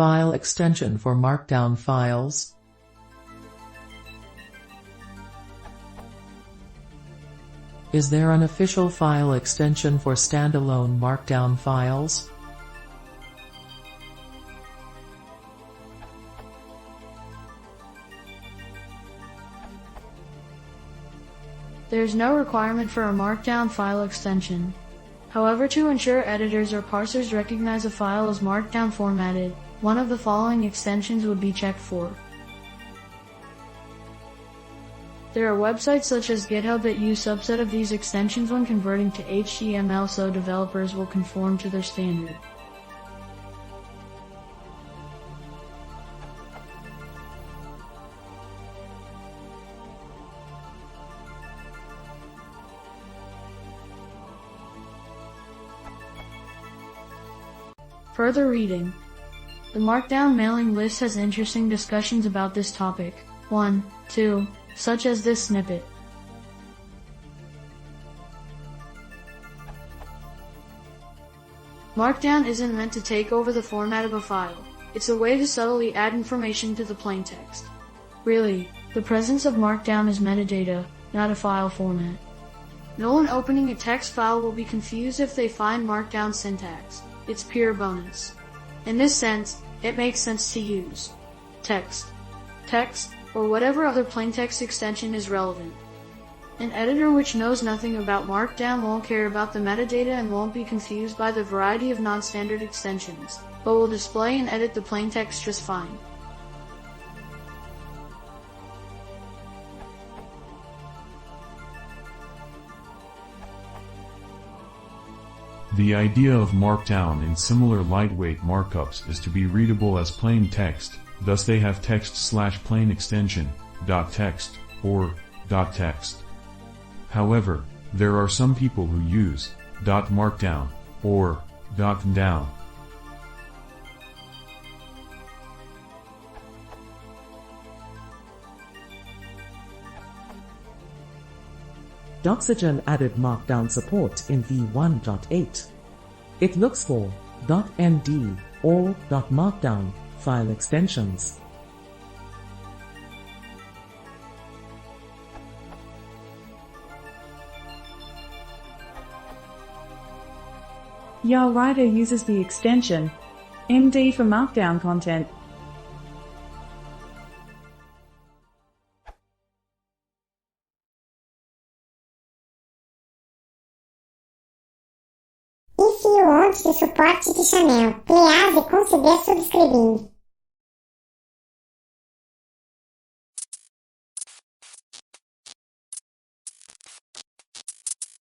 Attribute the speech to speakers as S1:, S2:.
S1: File extension for Markdown files. Is there an official file extension for standalone Markdown files?
S2: There is no requirement for a Markdown file extension. However, to ensure editors or parsers recognize a file as Markdown formatted, one of the following extensions would be checked for. There are websites such as GitHub that use subset of these extensions when converting to HTML, so developers will conform to their standard. Further reading. The Markdown mailing list has interesting discussions about this topic. 1, 2, such as this snippet. Markdown isn't meant to take over the format of a file. It's a way to subtly add information to the plain text. Really, the presence of Markdown is metadata, not a file format. No one opening a text file will be confused if they find Markdown syntax. It's pure bonus. In this sense, it makes sense to use text, or whatever other plaintext extension is relevant. An editor which knows nothing about Markdown won't care about the metadata and won't be confused by the variety of non-standard extensions, but will display and edit the plaintext just fine.
S3: The idea of Markdown and similar lightweight markups is to be readable as plain text, thus they have text/plain extension, .text, or .text. However, there are some people who use .markdown, or .down.
S4: Doxygen added Markdown support in v1.8. It looks for .md or .markdown file extensions.
S5: Your writer uses the extension MD for Markdown content.
S6: Esse e o outro de suporte de Chanel. Leia e consider subscrevendo.